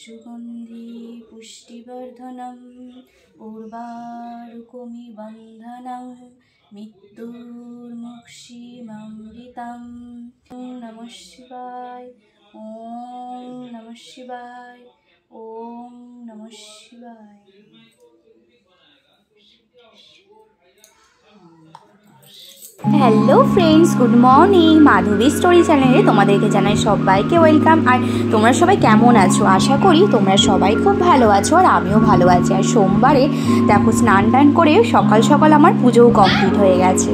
सुगंधि पुष्टिवर्धनम उर्वारुकमिबन्धनं मृत्युर्मुक्षीममृतं। ओम नमः शिवाय, ओम नमः शिवाय, ओम नमः शिवाय। Hello friends, good morning. Madhabi story চ্যানেলে তোমাদেরকে জানাই সবাইকে ওয়েলকাম। আর তোমরা সবাই কেমন আছো? আশা করি তোমরা সবাই খুব ভালো আছো, আর আমিও ভালো আছি। আর সোমবারে দেখো স্নান টান করে সকাল সকাল আমার পুজোও কমপ্লিট হয়ে গেছে।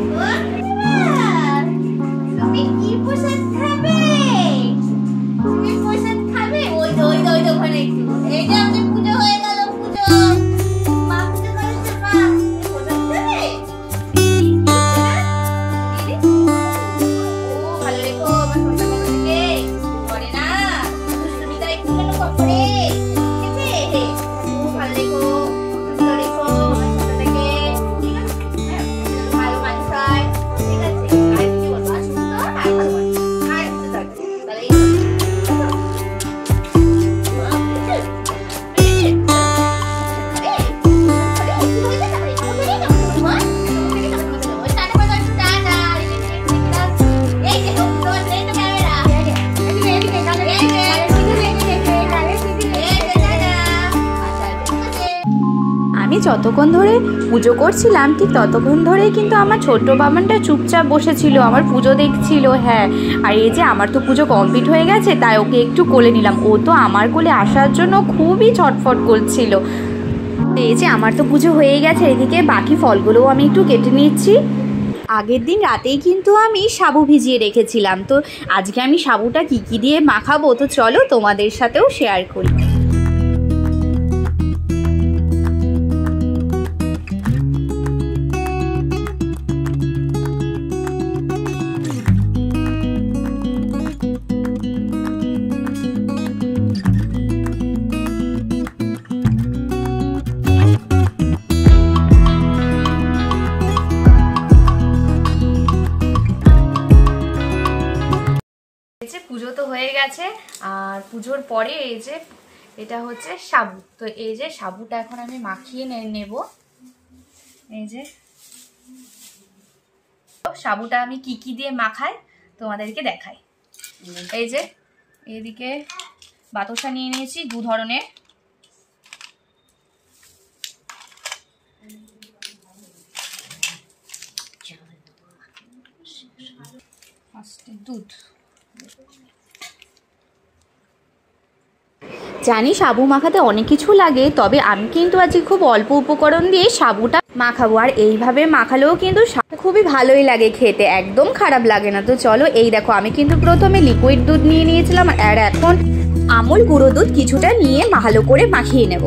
যতক্ষণ ধরে পুজো করছিলাম ঠিক ততক্ষণ ধরে কিন্তু আমার ছোট্ট বাবানটা চুপচাপ বসেছিল, আমার পুজো দেখছিল। হ্যাঁ, আর এই যে আমার তো পুজো কমপ্লিট হয়ে গেছে, তাই ওকে একটু কোলে নিলাম। ও তো আমার কোলে আসার জন্য খুবই ছটফট করছিল। এই যে আমার তো পুজো হয়ে গেছে, এদিকে বাকি ফলগুলোও আমি একটু কেটে নিচ্ছি। আগের দিন রাতেই কিন্তু আমি সাবু ভিজিয়ে রেখেছিলাম, তো আজকে আমি সাবুটা কী দিয়ে মাখাবো, তো চলো তোমাদের সাথেও শেয়ার করি। পুজো তো হয়ে গেছে, আর পুজোর পরে এই যে এটা হচ্ছে সাবু। তো এই যে সাবুটা এখন আমি মাখিয়ে নেব। এই যে সাবুটা আমি কি দিয়ে মাখাই তোমাদেরকে দেখাই। এই যে এদিকে বাতাসা নিয়ে নিয়েছি 2 ধরনের। দুধ জানি সাবু মাখাতে অনেক কিছু লাগে, তবে আমি কিন্তু আজকে খুব অল্প উপকরণ দিয়ে সাবুটা মাখাবো। আর এইভাবে মাখালেও কিন্তু খুবই ভালোই লাগে খেতে, একদম খারাপ লাগে না। তো চলো, এই দেখো আমি কিন্তু প্রথমে লিকুইড দুধ নিয়ে নিয়েছিলাম, আর এখন আমুল গুঁড়ো দুধ কিছুটা নিয়ে ভালো করে মাখিয়ে নেব।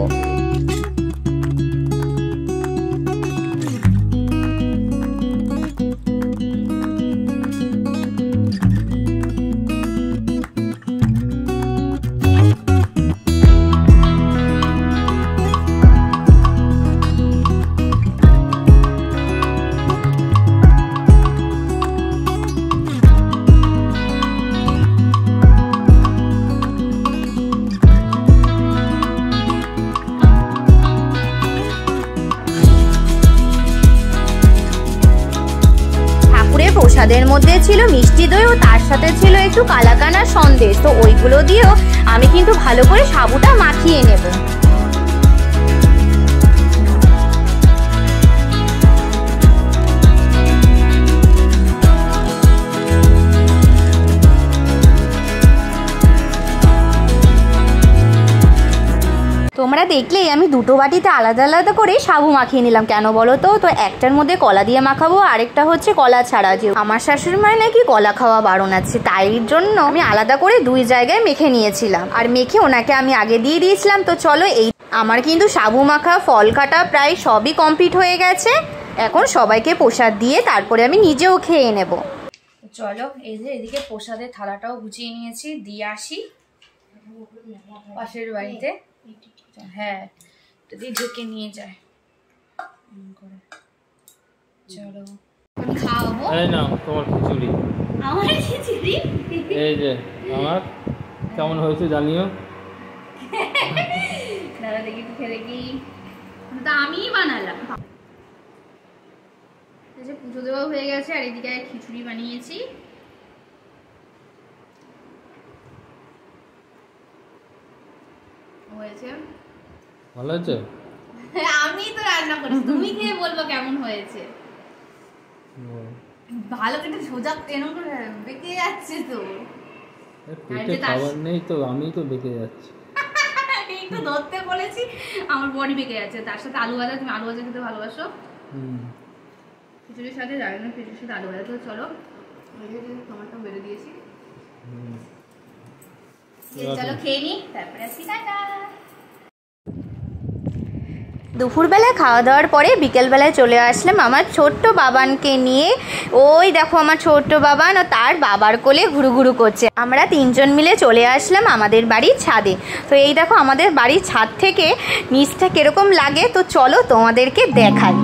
প্রসাদের মধ্যে ছিল মিষ্টি দই, ও তার সাথে ছিল একটু কালাকান আর সন্দেশ। তো ওইগুলো দিয়েও আমি কিন্তু ভালো করে সাবুটা মাখিয়ে নেব। তোমরা দেখলেই আমি দুটো বাটিতে আলাদা আলাদা করে সাবু মাখিয়ে নিলাম। কেন বলো তো? তো একটার মধ্যে কলা দিয়ে মাখাবো, আরেকটা হচ্ছে কলা ছাড়া। যে আমার শাশুড়ি মায়ের নাকি কলা খাওয়া বারণ আছে, তাই জন্য আমি আলাদা করে 2 জায়গায় মেখে নিয়েছিলাম, আর মেখে ওনাকে আমি আগে দিয়ে দিয়েছিলাম। তো চলো, এই আমার কিন্তু সাবু মাখা, ফল কাটা প্রায় সবই কমপ্লিট হয়ে গেছে। এখন সবাইকে প্রসাদ দিয়ে তারপরে আমি নিজেও খেয়ে নেব। চলো, এই যে এদিকে প্রসাদের থালাটাও গুছিয়ে নিয়েছি, দিয়ে আসি পাশের বাড়িতে। হ্যাঁ, যদি ঢেকে নিয়ে যায়। চলো আমি খাওয়াবো। এই নাও তোমার খিচুড়ি। আমার খিচুড়ি? এই যে আমার কেমন হয়েছে জানিও। দেখে দেখি, তা আমিই বানালাম। পুজো দেওয়া হয়ে গেছে, আর এদিকে খিচুড়ি বানিয়েছি। হয়েছে, ভালো হয়েছে। আমি তো রান্না করেছি, তুমি খেয়ে বলবো কেমন হয়েছে। ভালো করে সোজা এরকম করে বেঁকে যাচ্ছে তো, পেটে খাবার নেই তো, আমি তো বেঁকে যাচ্ছি। একটু ধরতে বলেছি, আমার বডি বেঁকে যাচ্ছে। তার সাথে আলু ভাজা, তুমি আলু ভাজা খেতে ভালোবাসো। খিচুড়ির সাথে জানি না, খিচুড়ির সাথে আলু ভাজা। তো চলো, টমেটো বেড়ে দিয়েছি, চলো খেয়ে নি, তারপরে আসি। টাটা। দুপুরবেলা খাওয়া দাওয়ার পরে বিকেলবেলায় চলে আসলাম আমার ছোট্ট বাবানকে নিয়ে। ওই দেখো আমার ছোট্ট বাবান ও তার বাবার কোলে ঘুরু ঘুরু করছে। আমরা 3 জন মিলে চলে আসলাম আমাদের বাড়ির ছাদে। তো এই দেখো আমাদের বাড়ির ছাদ থেকে নিচটা কিরকম লাগে, তো চলো তোমাদেরকে দেখাই।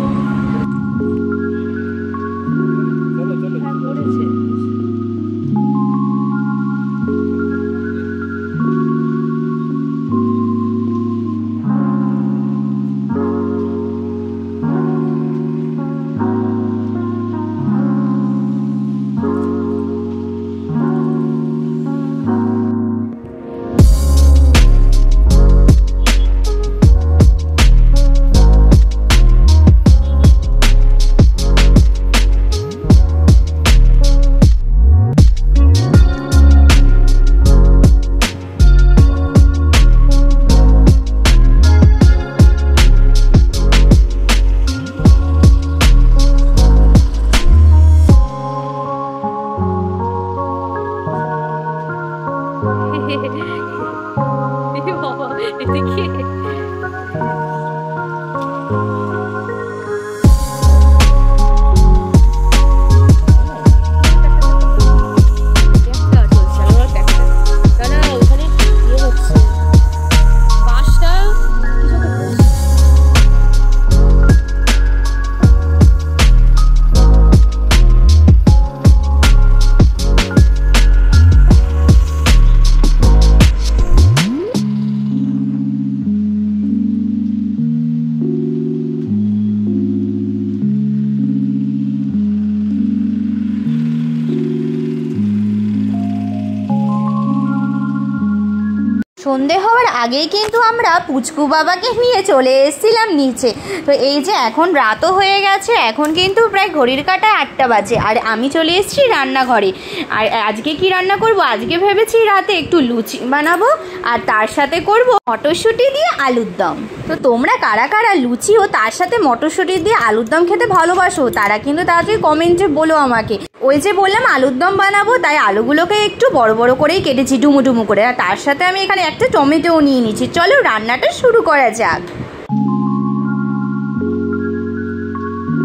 সন্ধে হওয়ার আগেই কিন্তু আমরা পুচকু বাবাকে নিয়ে চলে এসেছিলাম নিচে। তো এই যে এখন রাতও হয়ে গেছে, এখন কিন্তু প্রায় ঘড়ির কাঁটায় 8টা বাজে, আর আমি চলে এসেছি রান্নাঘরে। আর আজকে কি রান্না করব, আজকে ভেবেছি রাতে একটু লুচি বানাবো, আর তার সাথে করব মটরশুঁটি দিয়ে আলুর দম। তো তোমরা কারা কারা লুচি ও তার সাথে মটরশুঁটি দিয়ে আলুর দম খেতে ভালোবাসো, তারা কিন্তু তাড়াতাড়ি কমেন্টে বলো আমাকে। ওই যে বললাম আলুর দম বানাবো, তাই আলুগুলোকে একটু বড় বড় করেই কেটেছি, ডুমু ডুমু করে। আর তার সাথে আমি এখানে একটা টমেটোও নিয়ে নিচ্ছি। চলো রান্নাটা শুরু করা যাক।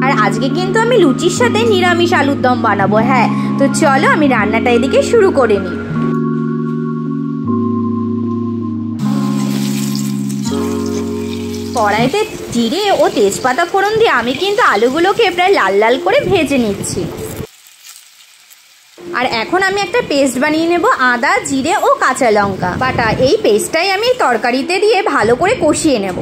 আর আজকে কিন্তু আমি লুচির সাথে নিরামিষ আলুর দম বানাবো। হ্যাঁ, তো চলো আমি রান্নাটা এদিকে শুরু করে নিই। কড়াইতে জিরে ও তেজপাতা ফোড়ন দিয়ে আমি কিন্তু আলুগুলোকে প্রায় লাল লাল করে ভেজে নিচ্ছি। আর এখন আমি একটা পেস্ট বানিয়ে নেব, আদা, জিরে ও কাঁচা লঙ্কা বাটা। এই পেস্টটাই আমি তরকারিতে দিয়ে ভালো করে কষিয়ে নেব।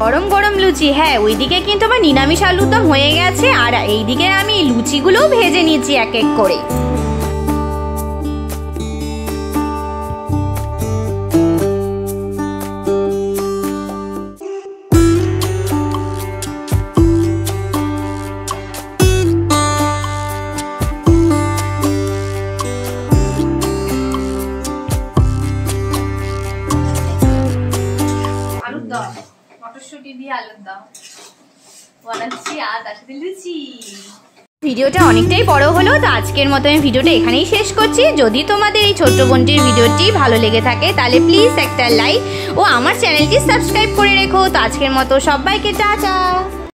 গরম গরম লুচি। হ্যাঁ, ওইদিকে কিন্তু আমার নিরামিষ আলুর দম হয়ে গেছে, আর এইদিকে আমি লুচিগুলোও ভেজে নিচ্ছি এক এক করে। আলুর দম, মটরশুঁটি ফুলকপি দিয়ে আলুর দম বানাচ্ছি আর তার সাথে লুচি। ভিডিওটা অনেকটাই বড় হলো, তো আজকের মতো আমি ভিডিওটা এখানেই শেষ করছি। যদি তোমাদের এই ছোট্ট বোনটির ভিডিওটি ভালো লেগে থাকে তাহলে প্লিজ একটা লাইক ও আমার চ্যানেলটি সাবস্ক্রাইব করে রেখো। তো আজকের মতো সবাইকে টাটা।